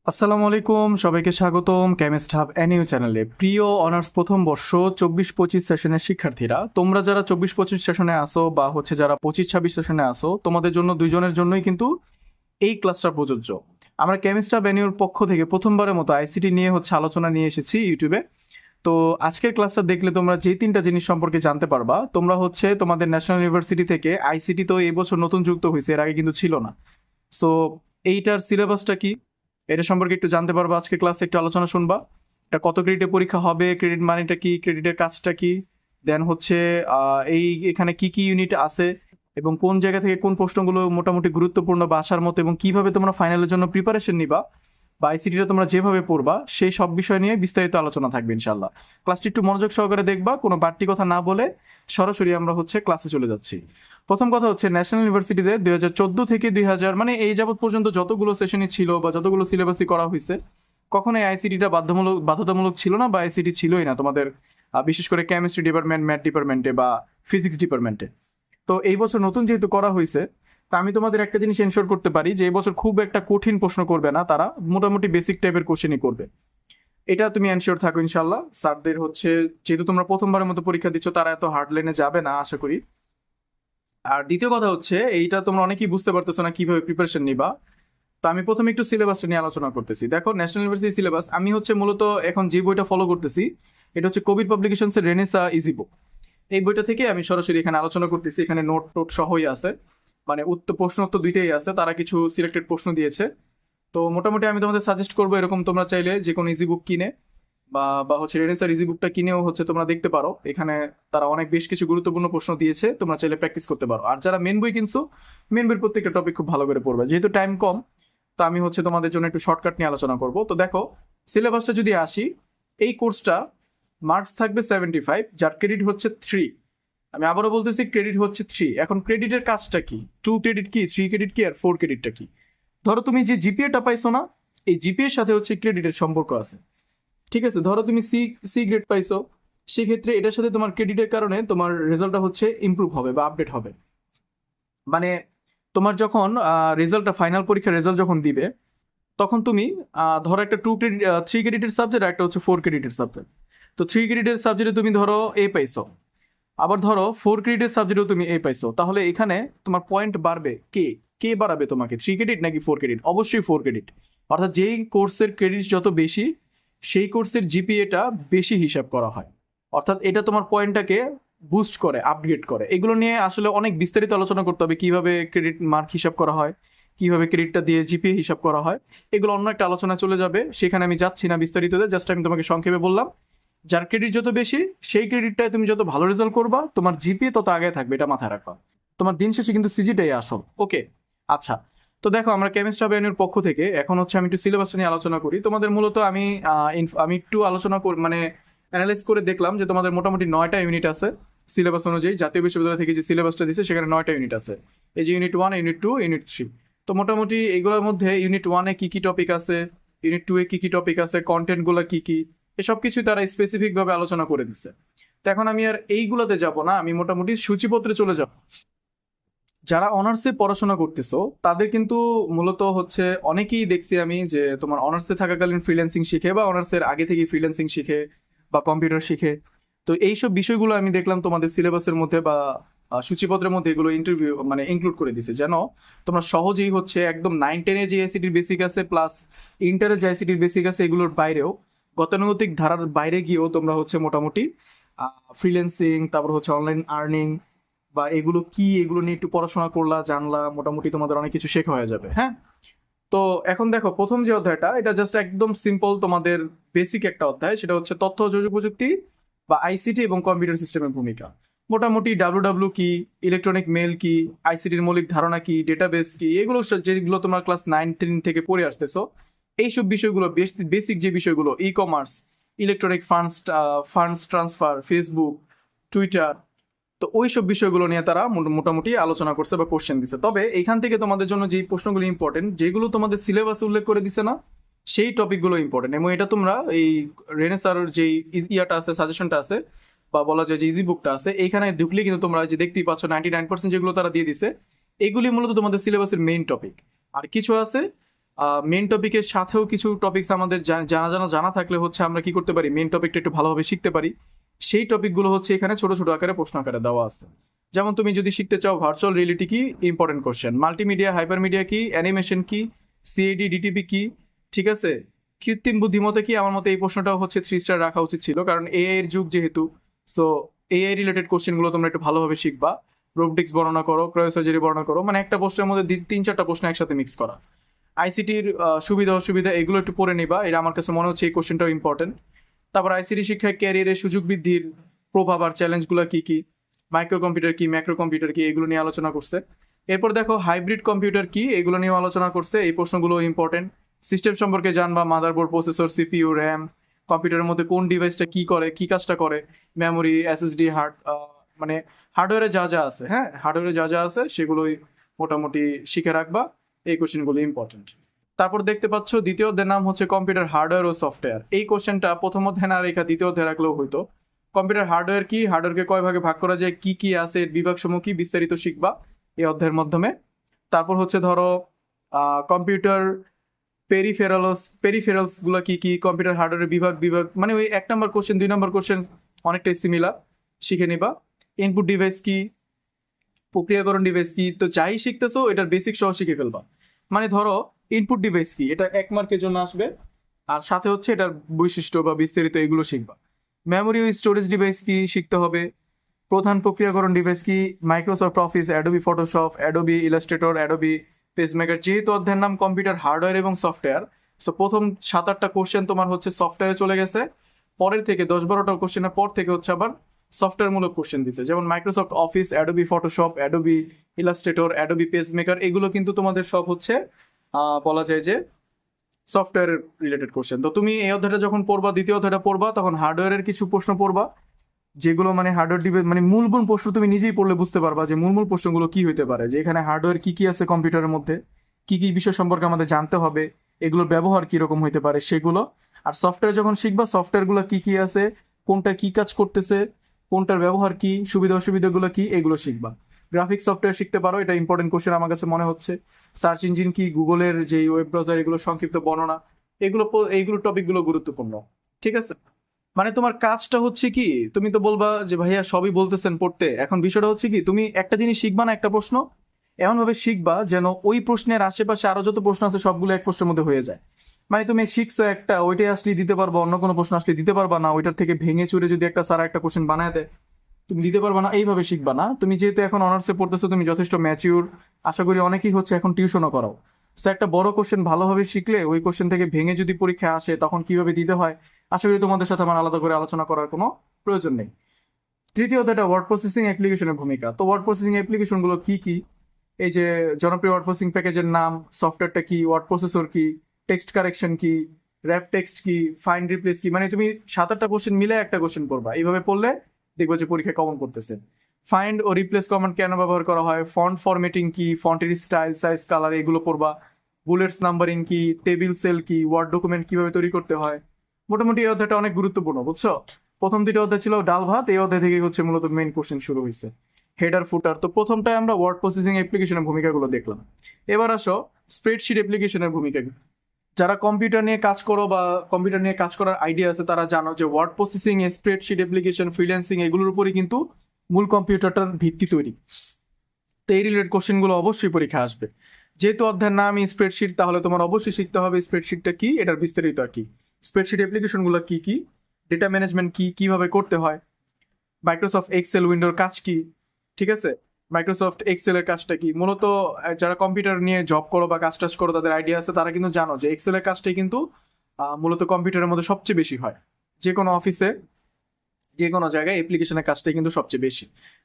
আসসালামু আলাইকুম, সবাইকে স্বাগতম কেমিস্ট হাব এনইউ চ্যানেলে। প্রিয় অনার্স প্রথম বর্ষ 24-25 সেশনের শিক্ষার্থীরা, তোমরা যারা 24-25 সেশনে আসো বা যারা 25-26 সেশনে আসো, তোমাদের জন্য দুইজনের জন্যই কিন্তু এই ক্লাসটা প্রযোজ্য। আমরা কেমিস্ট হাব এনইউর পক্ষ থেকে প্রথমবারের মতো আইসিটি নিয়ে আলোচনা নিয়ে এসেছি ইউটিউবে। তো আজকের ক্লাসটা দেখলে তোমরা যে তিনটা জিনিস সম্পর্কে জানতে পারবা। তোমরা তোমাদের ন্যাশনাল ইউনিভার্সিটি থেকে আইসিটি তো এই বছর নতুন যুক্ত হয়েছে, এর আগে কিন্তু ছিল না। সো এইটার সিলেবাসটা কি, এটা সম্পর্কে একটু জানতে পারবা। আজকে ক্লাসে একটু আলোচনা শুনবা। এটা কত ক্রেডিটে পরীক্ষা হবে, ক্রেডিট মানেটা কি, ক্রেডিটের কাজটা কি, দেন এখানে কি কি ইউনিট আছে এবং কোন জায়গা থেকে কোন প্রশ্নগুলো মোটামুটি গুরুত্বপূর্ণ বা আসার মতো, এবং কিভাবে তোমরা ফাইনালের জন্য প্রিপারেশন নিবা বা আইসিটিটা তোমরা যেভাবে পড়বা, সেই সব বিষয় নিয়ে বিস্তারিত আলোচনা থাকবে ইনশাল্লাহ। ক্লাসটি একটু মনোযোগ সহকারে দেখবা, কোনো বাড়তি কথা না বলে সরাসরি আমরা ক্লাসে চলে যাচ্ছি। প্রথম কথা ন্যাশনাল ইউনিভার্সিটিতে 2014 থেকে 2000 মানে এই যাবৎ পর্যন্ত যতগুলো সেশনই ছিল বা যতগুলো সিলেবাসই করা হয়েছে, কখনোই আইসিটিটা বাধ্যতামূলক ছিল না বা আইসিটি ছিলই না তোমাদের, বিশেষ করে কেমিস্ট্রি ডিপার্টমেন্ট, ম্যাথ ডিপার্টমেন্টে বা ফিজিক্স ডিপার্টমেন্টে। তো এই বছর নতুন যেহেতু করা হয়েছে, তা আমি তোমাদের একটা জিনিস এনশোর করতে পারি যে এই বছর খুব একটা কঠিন প্রশ্ন করবে না তারা, মোটামুটি বেসিক টাইপের কোশ্চেনই করবে। এটা তুমি এনশিওর থাকো ইনশাল্লাহ। স্যারদের যেহেতু তোমরা প্রথমবারের মতো পরীক্ষা দিচ্ছ, তারা এত হার্ড লাইনে যাবে না আশা করি। আর দ্বিতীয় কথা এইটা তোমরা অনেকেই বুঝতে পারতেছো না কিভাবে প্রিপারেশন নিবা। তো আমি প্রথমে একটু সিলেবাসটা নিয়ে আলোচনা করতেছি। দেখো, ন্যাশনাল ইউনিভার্সিটি সিলেবাস আমি মূলত এখন যে বইটা ফলো করতেছি, এটা কবির পাবলিকেশনস এর রেনেসা ইজি বুক। এই বইটা থেকে আমি সরাসরি এখানে আলোচনা করতেছি। এখানে নোট টোট সহই আছে, মানে উত্তর প্রশ্ন উত্তর দুইটাই আছে, তারা কিছু সিলেক্টেড প্রশ্ন দিয়েছে। তো মোটামুটি আমি তোমাদের সাজেস্ট করবো, এরকম তোমরা চাইলে যে কোনো ইজি বুক কিনে বা রেনেসার ইজি বুকটা কিনেও তোমরা দেখতে পারো। এখানে তারা অনেক বেশ কিছু গুরুত্বপূর্ণ প্রশ্ন দিয়েছে, তোমরা চাইলে প্র্যাকটিস করতে পারো। আর যারা মেন বই কিনছো, মেন বইয়ের প্রত্যেকটা টপিক খুব ভালো করে পড়বে, যেহেতু টাইম কম। তো আমি তোমাদের জন্য একটু শর্টকাট নিয়ে আলোচনা করব। তো দেখো, সিলেবাসটা যদি আসি, এই কোর্সটা মার্কস থাকবে 75, যার ক্রেডিট 3। আমি আবারও বলতেছি, ক্রেডিট 3। এখন ক্রেডিটের কাজটা কি, 2 ক্রেডিট কি, 3 ক্রেডিট কি, আর 4 ক্রেডিটটা কি। ধরো তুমি যে জিপিএটা পাইছো না, এই জিপিএ এর সাথে ক্রেডিটের সম্পর্ক আছে। ঠিক আছে, ধরো তুমি সি সি গ্রেড পাইছো, সেক্ষেত্রে এটার সাথে তোমার ক্রেডিটের কারণে তোমার রেজাল্টটা ইমপ্রুভ হবে বা আপডেট হবে। মানে তোমার যখন রেজাল্টটা, ফাইনাল পরীক্ষার রেজাল্ট যখন দিবে, তখন তুমি ধরো একটা 3 ক্রেডিটের সাবজেক্ট আর একটা 4 ক্রেডিটের সাবজেক্ট। তো 3 ক্রেডিটের সাবজেক্টে তুমি ধরো এ পাইছো, আবার ধরো 4 ক্রেডিটের সাবজেক্টেও তুমি এ পাইছো, তাহলে এখানে তোমার পয়েন্ট বাড়বে কে, কে বাড়াবে তোমাকে, 3 ক্রেডিট নাকি 4 ক্রেডিট? অবশ্যই 4 ক্রেডিট। অর্থাৎ যেই কোর্সের ক্রেডিট যত বেশি, সেই কোর্সের জিপিএটা বেশি হিসাব করা হয়। অর্থাৎ এটা তোমার পয়েন্টটাকে বুস্ট করে, আপগ্রেড করে। এগুলো নিয়ে আসলে অনেক বিস্তারিত আলোচনা করতে হবে, কিভাবে ক্রেডিট মার্ক হিসাব করা হয়, কিভাবে ক্রেডিটটা দিয়ে জিপিএ হিসাব করা হয়। এগুলো অন্য একটা আলোচনা চলে যাবে, সেখানে আমি যাচ্ছি না বিস্তারিততে। জাস্ট আমি তোমাকে সংক্ষেপে বললাম, যার ক্রেডিট যত বেশি, সেই ক্রেডিটটায় তুমি যত ভালো রেজাল্ট করবা, তোমার জিপিএ তত আগে থাকবে, এটা মাথায় রাখবা। তোমার দিন শেষে কিন্তু সিজিটাই আসল। ওকে, আচ্ছা। তো দেখো, আমরা কেমিস্ট্রি অফ পক্ষ থেকে এখন আমি একটু সিলেবাস নিয়ে আলোচনা করি। তোমাদের মূলত আমি একটু আলোচনা করি, মানে অ্যানালাইজ করে দেখলাম যে তোমাদের মোটামুটি 9টা ইউনিট আছে সিলেবাস অনুযায়ী। জাতীয় বিশ্ববিদ্যালয় থেকে যে সিলেবাসটা দিচ্ছে, সেখানে 9টা ইউনিট আছে। এই যে ইউনিট 1, ইউনিট 2, ইউনিট 3। তো মোটামুটি এগুলোর মধ্যে ইউনিট 1-এ কি কি টপিক আছে, ইউনিট 2-এ কি কি টপিক আছে, কন্টেন্টগুলো কি কি, এসব কিছু তারা স্পেসিফিক ভাবে আলোচনা করে দিচ্ছে। তো এখন আমি আর এইগুলোতে যাব না, আমি মোটামুটি সূচিপত্রে চলে যাব। যারা অনার্সে পড়াশোনা করতেছো, তাদের কিন্তু মূলত অনেকেই দেখছি আমি যে তোমার অনার্সে থাকাকালীন ফ্রিল্যান্সিং শিখে বা অনার্সের আগে থেকে ফ্রিল্যান্সিং শিখে বা কম্পিউটার শিখে। তো এইসব বিষয়গুলো আমি দেখলাম তোমাদের সিলেবাসের মধ্যে বা সূচিপত্রের মধ্যে এগুলো ইন্টারভিউ মানে ইনক্লুড করে দিছে, যেন তোমরা সহজেই একদম 9-10-এ যে আইসিটির বেসিক আছে প্লাস ইন্টারের যে আইসিটির বেসিক আছে, এগুলোর বাইরেও গতানুগতিক ধারার বাইরে গিয়েও তোমরা মোটামুটি ফ্রিল্যান্সিং, তারপর অনলাইন আর্নিং বা এগুলো কি, এগুলো নিয়ে একটু পড়াশোনা করলা, জানলা, মোটামুটি তোমাদের অনেক কিছু শেখা হয়ে যাবে। হ্যাঁ, তো এখন দেখো, প্রথম যে অধ্যায়টা, এটা জাস্ট একদম সিম্পল তোমাদের বেসিক একটা অধ্যায়। সেটা তথ্য ও যোগাযোগ প্রযুক্তি বা আইসিটি এবং কম্পিউটার সিস্টেমের ভূমিকা। মোটামুটি ডাব্লিউ কি, ইলেকট্রনিক মেল কি, আইসিটির মৌলিক ধারণা কি, ডেটাবেস কি, এগুলো যেগুলো তোমরা ক্লাস 9-10 থেকে পড়ে আসতেছো, এইসব বিষয়গুলো, বেসিক যে বিষয়গুলো, e commerce, electronic funds transfer, Facebook, Twitter, তো ওইসব বিষয়গুলো নিয়ে তারা মোটামুটি আলোচনা করছে বা কোশ্চেন দিছে। তবে এখান থেকে তোমাদের জন্য যে প্রশ্নগুলো ইম্পর্টেন্ট, যেগুলো তোমাদের সিলেবাসে উল্লেখ করে দিছে না, সেই টপিকগুলো ইম্পর্টেন্ট। এবং এটা তোমরা এই রেনেসার যে ইয়াটা আছে, সাজেশনটা আছে, বা বলা যায় যে ইজি বুকটা আছে, এইখানে ঢুকলে কিন্তু তোমরা যে দেখতেই পাচ্ছ 99% যেগুলো তারা দিয়ে দিছে, এগুলি মূলত তোমাদের সিলেবাসের মেইন টপিক। আর কিছু আছে মেন টপিকের সাথেও কিছু টপিকস আমাদের জানা থাকলে হচ্ছে আমরা কি করতে পারি, মেন টপিকটা একটু ভালোভাবে শিখতে পারি। সেই টপিকগুলো হচ্ছে এখানে ছোট ছোট আকারে প্রশ্ন আকারে দেওয়া আছে। যেমন তুমি যদি শিখতে চাও ভার্চুয়াল রিয়েলিটি কি, ইম্পর্টেন্ট কোশ্চেন, মাল্টিমিডিয়া হাইপারমিডিয়া কি, অ্যানিমেশন কি, সিএডি ডিটিপি কি, ঠিক আছে, কৃত্রিম বুদ্ধিমত্তা কি, আমার মতে এই প্রশ্নটাও হচ্ছে 3 স্টার রাখা উচিত ছিল, কারণ এআই এর যুগ যেহেতু। সো এআই রিলেটেড কোশ্চেনগুলো তোমরা একটু ভালোভাবে শিখবা। রোবোটিক্স বর্ণনা করো, ক্রায়োসার্জারি বর্ণনা করো, মানে একটা প্রশ্নের মধ্যে 3-4টা প্রশ্ন একসাথে মিক্স করা। আইসিটির সুবিধা অসুবিধা এগুলো একটু পড়ে নিবা, এটা আমার কাছে মনে হচ্ছে এই কোশ্চেনটাও ইম্পর্টেন্ট। তারপর আইসিটি শিক্ষায় ক্যারিয়ারের সুযোগ বৃদ্ধির প্রভাব আর চ্যালেঞ্জগুলো কি কি, মাইক্রো কম্পিউটার কি, ম্যাক্রো কম্পিউটার কি, এগুলো নিয়ে আলোচনা করছে। এরপর দেখো হাইব্রিড কম্পিউটার কি, এগুলো নিয়ে আলোচনা করছে, এই প্রশ্নগুলো ইম্পর্টেন্ট। সিস্টেম সম্পর্কে জানবা, মাদারবোর্ড, প্রসেসর, সিপিইউ, র্যাম, কম্পিউটারের মধ্যে কোন ডিভাইসটা কি করে, কি কাজটা করে, মেমোরি, এসএসডি, মানে হার্ডওয়্যারে যা যা আছে, হ্যাঁ হার্ডওয়্যারে যা যা আছে সেগুলোই মোটামুটি শিখে রাখবা। এই কোশ্চেনগুলো ইম্পর্টেন্ট। তারপর দেখতে পাচ্ছ দ্বিতীয় অধ্যায়ের নাম হচ্ছে কম্পিউটার হার্ডওয়্যার ও সফটওয়্যার। এই কোশ্চেনটা প্রথম অধ্যায় না রেখা দ্বিতীয় অধ্যায় রাখলেও হইতো। কম্পিউটার হার্ডওয়্যার কি, হার্ডওয়্যারকে কয় ভাগে ভাগ করা যায়, কি কি আছে, এর বিভাগসমূহ কি, বিস্তারিত শিখবা এই অধ্যায়ের মাধ্যমে। তারপর হচ্ছে ধরো কম্পিউটার পেরিফেরালস গুলো কি কি, কম্পিউটার হার্ডওয়্যারের বিভাগ বিভাগ, মানে ওই 1 নম্বর কোশ্চেন 2 নম্বর কোশ্চেন অনেকটাই সিমিলার, শিখে নিবা। ইনপুট ডিভাইস কি, প্রক্রিয়াকরণ ডিভাইস কি, তো যাই শিখতেছো এটার বেসিক সহ শিখে ফেলবা। মানে ধরো ইনপুট ডিভাইস কি, এটা 1 মার্কের জন্য আসবে, আর সাথে হচ্ছে এটার বৈশিষ্ট্য বা বিস্তারিত এগুলো শিখবা। মেমোরি ও স্টোরেজ ডিভাইস কি শিখতে হবে। প্রধান প্রক্রিয়াকরণ ডিভাইস কি, Microsoft office, Adobe Photoshop, Adobe Illustrator, Adobe pacemaker. যেহেতু অধ্যায়ের নাম কম্পিউটার হার্ডওয়্যার এবং সফটওয়্যার, সো প্রথম 7-8টা কোশ্চেন তোমার হচ্ছে সফটওয়্যারে চলে গেছে। পরের থেকে 10-12টা কোশ্চেনের পর থেকে হচ্ছে আবার সফটওয়্যার মূলক কোশ্চেন দিছে, যেমন Microsoft office, Adobe Photoshop, Adobe Illustrator, Adobe pacemaker, এগুলো কিন্তু তোমাদের সব হচ্ছে বলা যায় যে সফটওয়্যার রিলেটেড কোশ্চেন। তো তুমি এই অধ্যায়টা যখন পড়বা, দ্বিতীয় অধ্যায়টা পড়বা, তখন হার্ডওয়্যারের কিছু প্রশ্ন পড়বা, যেগুলো মানে হার্ডওয়্যার ডিভাইস মানে মূল মূল প্রশ্ন তুমি নিজেই পড়লে বুঝতে পারবা যে মূল মূল প্রশ্নগুলো কি হইতে পারে, যে এখানে হার্ডওয়্যার কি কি আছে কম্পিউটারের মধ্যে, কি কি বিষয় সম্পর্কে আমাদের জানতে হবে, এগুলোর ব্যবহার কিরকম হইতে পারে সেগুলো। আর সফটওয়্যার যখন শিখবা, সফটওয়্যারগুলো কি কি আছে, কোনটা কি কাজ করতেছে, কোনটার ব্যবহার কি, সুবিধা অসুবিধাগুলো কি, এগুলো শিখবা। গ্রাফিক্স সফটওয়্যার শিখতে পারো, এটা ইম্পর্টেন্ট কোশ্চেন আমার কাছে মনে হচ্ছে। সার্চ ইঞ্জিন কি, গুগলের যে ওয়েব ব্রাউজার, এগুলো সংক্ষিপ্ত বর্ণনা, এইগুলো টপিকগুলো গুরুত্বপূর্ণ, ঠিক আছে। মানে তোমার কাজটা হচ্ছে কি, তুমি তো বলবা যে ভাইয়া সবই বলতেছেন পড়তে, এখন বিষয়টা হচ্ছে কি তুমি একটা জিনিস শিখবা না, একটা প্রশ্ন এমন ভাবে শিখবা যেন ওই প্রশ্নের আশেপাশে আরো যত প্রশ্ন আছে সবগুলো এক প্রশ্নের মধ্যে হয়ে যায়। মানে তুমি শিখছো একটা, ওইটাই আসলে দিতে পারবা, অন্য কোনো প্রশ্ন আসলে দিতে পারবা না, ওইটার থেকে ভেঙে চুরে যদি একটা স্যার একটা কোশ্চেন বানায় দেয় তুমি দিতে পারবা না, এইভাবে শিখবা না। তুমি যেহেতু এখন অনার্সে পড়তেছো, তুমি যথেষ্ট ম্যাচিউর, আশা করি অনেকেই হচ্ছে এখন টিউশনও করাও। তো একটা বড় কোশ্চেন ভালোভাবে শিখলে ওই কোশ্চেন থেকে ভেঙে যদি পরীক্ষা আসে তখন কিভাবে দিতে হয়, আশা করি তোমাদের সাথে আমার আলাদা করে আলোচনা করার কোনো প্রয়োজন নেই। তৃতীয়ত, এটা ওয়ার্ড প্রসেসিং অ্যাপ্লিকেশনের ভূমিকা। তো ওয়ার্ড প্রসেসিং অ্যাপ্লিকেশন গুলো কি কি, এই যে জনপ্রিয় ওয়ার্ড প্রসেসিং প্যাকেজের নাম, সফটওয়্যারটা কি, ওয়ার্ড প্রসেসর কি, টেক্সট কারেকশন কি, র্যাপ টেক্সট কি, ফাইন্ড রিপ্লেস কি, মানে তুমি 7-8টা কোশ্চেন মিলে একটা কোশ্চেন করবা, এইভাবে পড়লে দেখবো যে পরীক্ষা কমন করতেছে। ফাইন্ড ও রিপ্লেস কমান্ড কেন ব্যবহার করা হয়, ফন্ট ফরম্যাটিং কি, ফন্টের স্টাইল, সাইজ, কালার, এগুলো পড়বা। বুলেটস নাম্বারিং কি, টেবিল সেল কি, ওয়ার্ড ডকুমেন্ট কিভাবে তৈরি করতে হয়। মোটামুটি এই অধ্যায়টা অনেক গুরুত্বপূর্ণ, বুঝছো। প্রথম 2টা অধ্যায় ছিল ডাল ভাত, এই অধ্যায় থেকে হচ্ছে মূলত মেইন কোশ্চেন শুরু হয়েছে, হেডার ফুটার। তো প্রথমটায় আমরা ওয়ার্ড প্রসেসিং অ্যাপ্লিকেশনের ভূমিকাগুলো দেখলাম। এবার আসো স্প্রেডশিট অ্যাপ্লিকেশনের ভূমিকা। যারা কম্পিউটার নিয়ে কাজ করো বা কম্পিউটার নিয়ে কাজ করার আইডিয়া আছে তারা জানো যে word processing, spreadsheet application, freelancing, এগুলোর উপরই কিন্তু মূল কম্পিউটারটার ভিত্তি তৈরি। তো এই রিলেটেড কোশ্চেনগুলো অবশ্যই পরীক্ষা আসবে। যেহেতু অধ্যায়ের নাম স্প্রেডশিট, তাহলে তোমার অবশ্যই শিখতে হবে স্প্রেডশিটটা কি, এটার বিস্তারিত আর কি, স্প্রেডশিট অ্যাপ্লিকেশনগুলো কি কি, ডেটা ম্যানেজমেন্ট কি, কিভাবে করতে হয়, মাইক্রোসফট এক্সেল উইন্ডোর কাজ কি, ঠিক আছে, মাইক্রোসফট এক্সেলের কাজটা কি। মূলত যারা কম্পিউটার নিয়ে জব করো বা কাজ টাজ করো তাদের আইডিয়া আছে, তারা কিন্তু জানো যে এক্সেলের কাজটাই কিন্তু মূলত কম্পিউটারের মধ্যে সবচেয়ে বেশি হয়। যে কোনো অফিসে, যে কোনো জায়গায় অ্যাপ্লিকেশনের কাজটাই কিন্তু সবচেয়ে বেশি।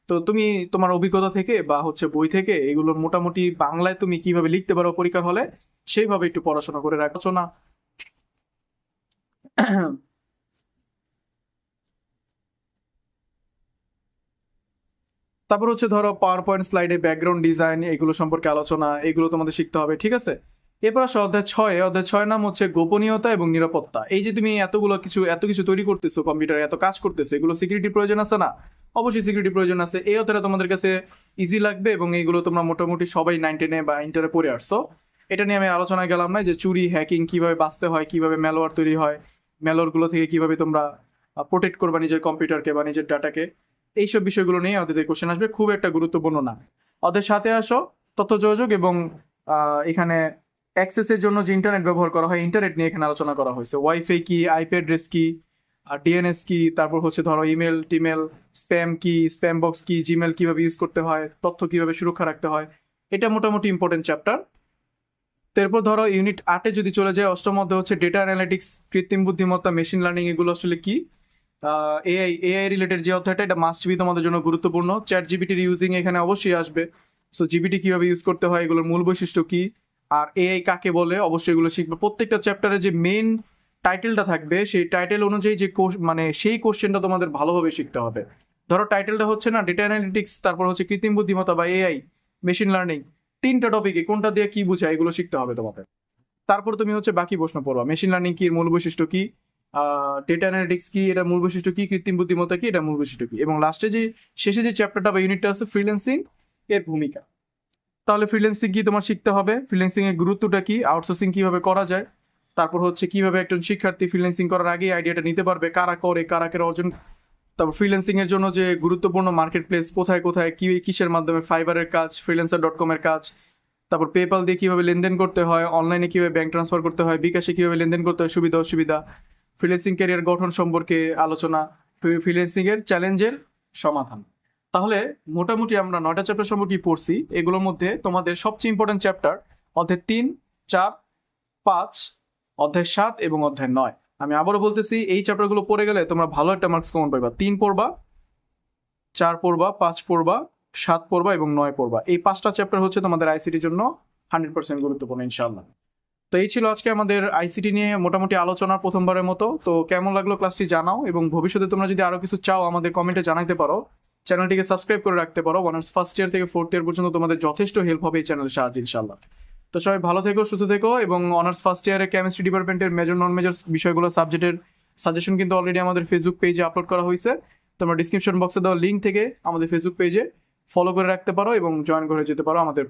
তো তুমি তোমার অভিজ্ঞতা থেকে বা হচ্ছে বই থেকে এগুলোর মোটামুটি বাংলায় তুমি কিভাবে লিখতে পারো পরীক্ষার হলে, সেইভাবে একটু পড়াশোনা করে রাখছো না। তারপর হচ্ছে ধরো পাওয়ার পয়েন্ট স্লাইডে ব্যাকগ্রাউন্ড ডিজাইন, এগুলো সম্পর্কে আলোচনা, এগুলো তোমাদের শিখতে হবে, ঠিক আছে। এরপর আসো অধ্যায় 6 নাম হচ্ছে গোপনীয়তা এবং নিরাপত্তা। এই যে তুমি এত কিছু তৈরি করতেছো, কম্পিউটারে এত কাজ করতেছো, এগুলো সিকিউরিটি প্রয়োজন আছে না? অবশ্যই সিকিউরিটি প্রয়োজন আছে। এই অধ্যায়টা তোমাদের কাছে ইজি লাগবে এবং এইগুলো তোমরা মোটামুটি সবাই 9-10 বা ইন্টারে পড়ে আসছো। এটা নিয়ে আমি আলোচনায় গেলাম না, যে চুরি হ্যাকিং কিভাবে বাঁচতে হয়, কিভাবে ম্যালওয়্যার তৈরি হয়, ম্যালওয়্যারগুলো থেকে কিভাবে তোমরা প্রোটেক্ট করবা নিজের কম্পিউটারকে বা নিজের ডাটাকে, এইসব বিষয়গুলো নিয়ে ওদের কোশ্চেন আসবে, খুব একটা গুরুত্বপূর্ণ না। ওদের সাথে আসো তথ্য যোগাযোগ এবং এখানে অ্যাক্সেসের জন্য যে ইন্টারনেট ব্যবহার করা হয়, ইন্টারনেট নিয়ে এখানে আলোচনা করা হয়েছে। ওয়াইফাই কি, আইপি অ্যাড্রেস কি, আর ডিএনএস কি, তারপর হচ্ছে ধরো ইমেল টিমেল, স্প্যাম কি, স্প্যাম বক্স কি, জিমেল কিভাবে ইউজ করতে হয়, তথ্য কিভাবে সুরক্ষা রাখতে হয়, এটা মোটামুটি ইম্পর্টেন্ট চ্যাপ্টার। তারপর ধরো ইউনিট 8-এ যদি চলে যায়, অষ্টম অধ্যায় হচ্ছে ডেটা অ্যানালিটিক্স, কৃত্রিম বুদ্ধিমত্তা, মেশিন লার্নিং, এগুলো আসলে কি। এআই রিলেটেড যে অধ্যায়টা, এটা মাস্ট বি তোমাদের জন্য গুরুত্বপূর্ণ। চ্যাট জিপিটির ইউজিং এখানে অবশ্যই আসবে। সো জিপিটি কিভাবে ইউজ করতে হয়, এগুলোর মূল বৈশিষ্ট্য কি, আর এআই কাকে বলে, অবশ্যই এগুলো শিখবে। প্রত্যেকটা চ্যাপ্টারে যে মেইন টাইটেলটা থাকবে, সেই টাইটেল অনুযায়ী যে মানে সেই কোশ্চেনটা তোমাদের ভালোভাবে শিখতে হবে। ধরো টাইটেলটা হচ্ছে না ডেটা অ্যানালিটিক্স, তারপর হচ্ছে কৃত্রিম বুদ্ধিমত্তা বা এআই, মেশিন লার্নিং, তিনটা টপিকে কোনটা দিয়ে কি বোঝায় এগুলো শিখতে হবে তোমাদের। তারপর তুমি হচ্ছে বাকি প্রশ্ন পড়বা, মেশিন লার্নিং কি, এর মূল বৈশিষ্ট্য কি, ডেটা অ্যানালিটিক্স কি, এটা মূল বৈশিষ্ট্য কি, কৃত্রিম বুদ্ধিমত্তা কি, এটা মূল বৈশিষ্ট্য কি, এবং লাস্টে যে শেষে যে চ্যাপ্টারটা বা ইউনিটটা আছে ফ্রিল্যান্সিং এর ভূমিকা। তাহলে ফ্রিল্যান্সিং কি তোমার শিখতে হবে, ফ্রিল্যান্সিং এর গুরুত্বটা কি, আউটসোর্সিং কিভাবে করা যায়, তারপর হচ্ছে কিভাবে একজন শিক্ষার্থী ফ্রিল্যান্সিং করার আগে আইডিয়াটা নিতে পারবে, কারা করে, কারা কারা অর্জন। তারপর ফ্রিল্যান্সিং এর জন্য যে গুরুত্বপূর্ণ মার্কেট প্লেস কোথায় কোথায়, কি কিসের মাধ্যমে, ফাইবারের কাজ, freelancer.com এর কাজ, তারপর পেপাল দিয়ে কিভাবে লেনদেন করতে হয়, অনলাইনে কিভাবে ব্যাংক ট্রান্সফার করতে হয়, বিকাশে কিভাবে লেনদেন করতে হয়, সুবিধা অসুবিধা, ফ্রিল্যান্সিং ক্যারিয়ার গঠন সম্পর্কে আলোচনা, ফ্রিল্যান্সিং এর চ্যালেঞ্জের সমাধান। তাহলে মোটামুটি আমরা 9টা চ্যাপ্টার সম্পর্কে পড়ছি। এগুলোর মধ্যে তোমাদের সবচেয়ে ইম্পর্টেন্ট চ্যাপ্টার অধ্যায় 3, 4, 5, অধ্যায় 7 এবং অধ্যায় 9। আমি আবারও বলতেছি, এই চ্যাপ্টারগুলো পড়ে গেলে তোমরা ভালো একটা মার্কস কমন পাইবা। 3 পড়বা, 4 পড়বা, 5 পড়বা, 7 পড়বা এবং 9 পড়বা। এই 5টা চ্যাপ্টার হচ্ছে তোমাদের আইসিটির জন্য 100% গুরুত্বপূর্ণ ইনশাআল্লাহ। তো এই ছিল আজকে আমাদের আইসিটি নিয়ে মোটামুটি আলোচনা প্রথমবারের মতো। তো কেমন লাগলো ক্লাসটি জানাও, এবং ভবিষ্যতে তোমরা যদি আরো কিছু চাও আমাদের কমেন্টে জানাতে পারো। চ্যানেলটিকে সাবস্ক্রাইব করে রাখতে পারো। অনার্স ফার্স্ট ইয়ার থেকে 4th ইয়ার পর্যন্ত তোমাদের যথেষ্ট হেল্প হবে এই চ্যানেলের সাহায্যে ইনশাআল্লাহ। তো সবাই ভালো থেকো, সুস্থ থেকো, এবং অনার্স ফার্স্ট ইয়ারের কেমিস্ট্রি ডিপার্টমেন্টের মেজর নন মেজর বিষয়গুলো সাবজেক্টের সাজেশন কিন্তু অলরেডি আমাদের ফেসবুক পেজে আপলোড করা হয়েছে। তোমরা ডিসক্রিপশন বক্সে দেওয়া লিঙ্ক থেকে আমাদের ফেসবুক পেজে ফলো করে রাখতে পারো এবং জয়েন করে যেতে পারো আমাদের